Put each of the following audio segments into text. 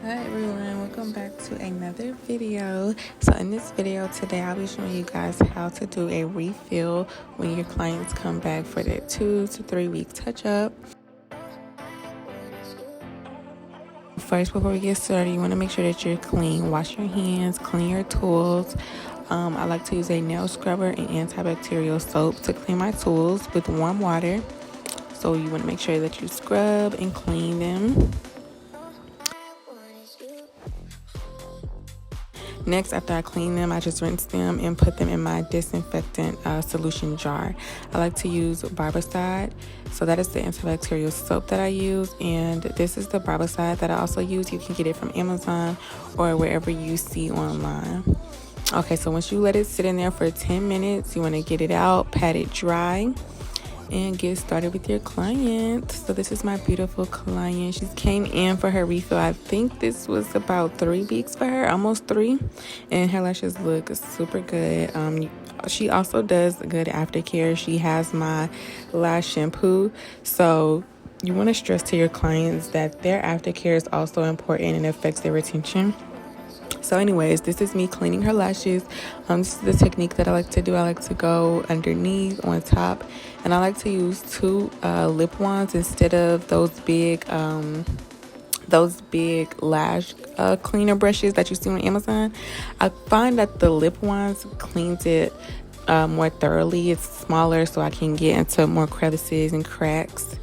Hi everyone, welcome back to another video. So in this video today, I'll be showing you guys how to do a refill when your clients come back for their 2 to 3 week touch up. First, before we get started, you want to make sure that you're clean. Wash your hands, clean your tools. I like to use a nail scrubber and antibacterial soap to clean my tools with warm water. So you want to make sure that you scrub and clean them. Next, after I clean them, I just rinse them and put them in my disinfectant solution jar. I like to use Barbicide. So that is the antibacterial soap that I use. And this is the Barbicide that I also use. You can get it from Amazon or wherever you see online. Okay, so once you let it sit in there for 10 minutes, you want to get it out, pat it dry, and get started with your client. So this is my beautiful client. She came in for her refill. I think this was about 3 weeks for her, almost 3, and her lashes look super good. She also does good aftercare. She has my lash shampoo, so you want to stress to your clients that their aftercare is also important and affects their retention. So anyways, this is me cleaning her lashes. This is the technique that I like to do. I like to go underneath, on top, and I like to use 2 lip wands instead of those big lash cleaner brushes that you see on Amazon. I find that the lip wands cleans it more thoroughly. It's smaller, so I can get into more crevices and cracks.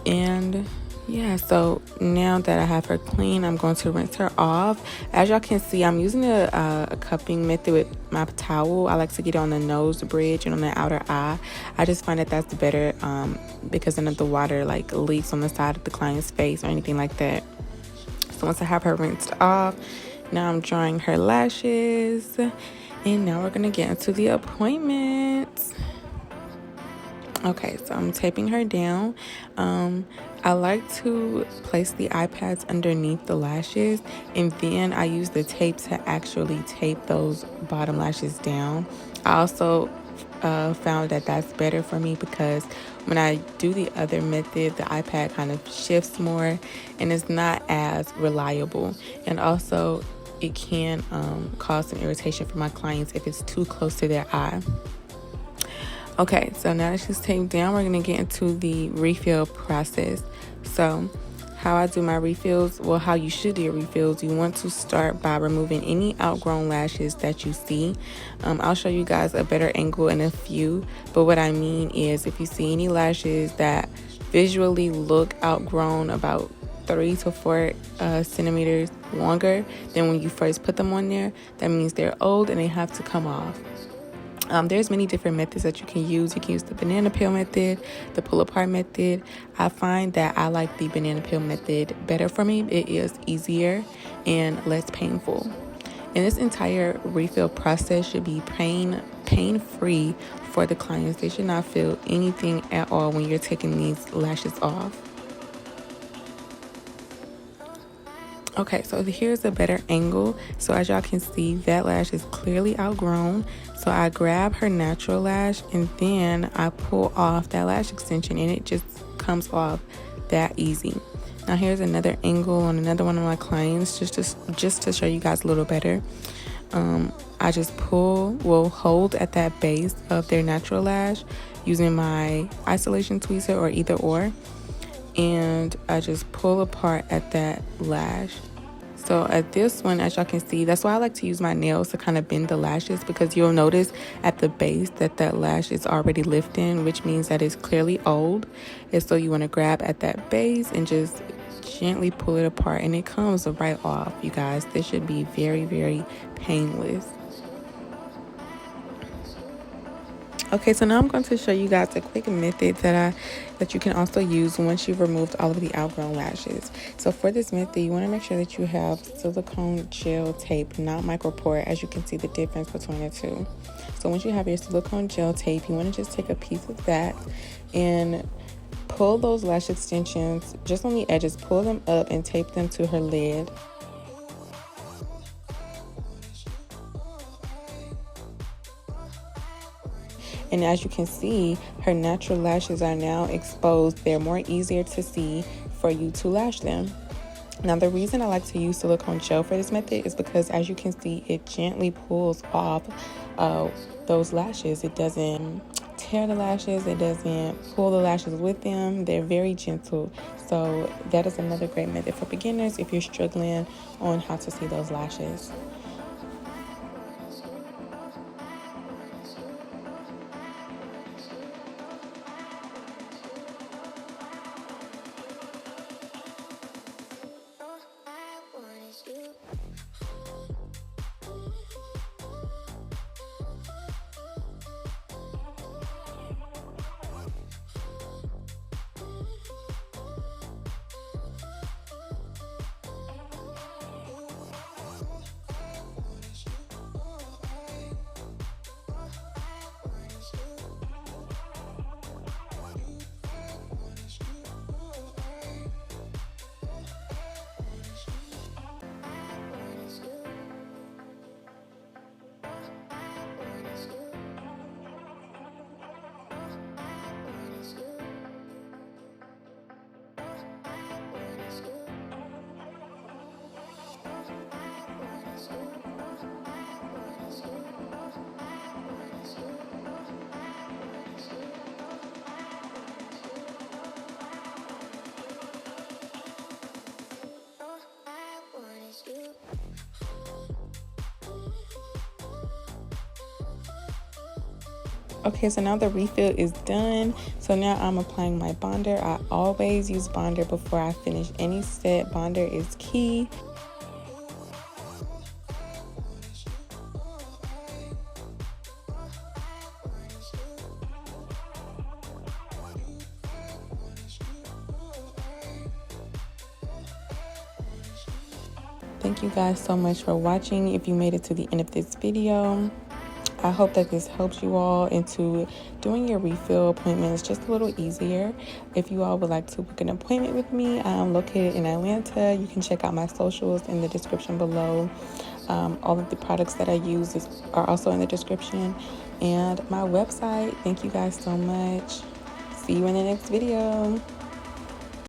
And yeah, so now that I have her clean, I'm going to rinse her off. As y'all can see, I'm using a cupping method with my towel. I like to get it on the nose bridge and on the outer eye. I just find that that's better because none of the water like leaks on the side of the client's face or anything like that. So once I have her rinsed off, now I'm drying her lashes, and now we're gonna get into the appointment. Okay, so I'm taping her down. I like to place the iPads underneath the lashes, and then I use the tape to actually tape those bottom lashes down. I also found that that's better for me because when I do the other method, the iPad kind of shifts more and it's not as reliable. And also, it can cause some irritation for my clients if it's too close to their eye. Okay, so now that she's taped down, we're going to get into the refill process. So how I do my refills, well, how you should do your refills, you want to start by removing any outgrown lashes that you see. I'll show you guys a better angle in a few, but what I mean is if you see any lashes that visually look outgrown about 3 to 4 centimeters longer than when you first put them on there, that means they're old and they have to come off. There's many different methods that you can use. You can use the banana peel method, the pull apart method. I find that I like the banana peel method better for me. It is easier and less painful. And this entire refill process should be pain-free for the clients. They should not feel anything at all when you're taking these lashes off. Okay, so here's a better angle. So as y'all can see, that lash is clearly outgrown. So I grab her natural lash and then I pull off that lash extension and it just comes off that easy. Now here's another angle on another one of my clients just to show you guys a little better. I just hold at that base of their natural lash using my isolation tweezer or either or. And I just pull apart at that lash. So at this one, as y'all can see, that's why I like to use my nails to kind of bend the lashes, because you'll notice at the base that lash is already lifting, which means that it's clearly old. And so you want to grab at that base and just gently pull it apart, and it comes right off, you guys. This should be very, very painless. Okay, so now I'm going to show you guys a quick method that you can also use once you've removed all of the outgrown lashes. So for this method, you want to make sure that you have silicone gel tape, not micropore, as you can see the difference between the two. So once you have your silicone gel tape, you want to just take a piece of that and pull those lash extensions just on the edges, pull them up and tape them to her lid. And as you can see, her natural lashes are now exposed. They're more easier to see for you to lash them. Now, the reason I like to use silicone gel for this method is because, as you can see, it gently pulls off those lashes. It doesn't tear the lashes. It doesn't pull the lashes with them. They're very gentle. So that is another great method for beginners if you're struggling on how to see those lashes. Okay, so now the refill is done. So now I'm applying my bonder. I always use bonder before I finish any set. Bonder is key. Thank you guys so much for watching. If you made it to the end of this video, I hope that this helps you all into doing your refill appointments just a little easier. If you all would like to book an appointment with me, I'm located in Atlanta. You can check out my socials in the description below. All of the products that I use are also in the description, and my website. Thank you guys so much. See you in the next video.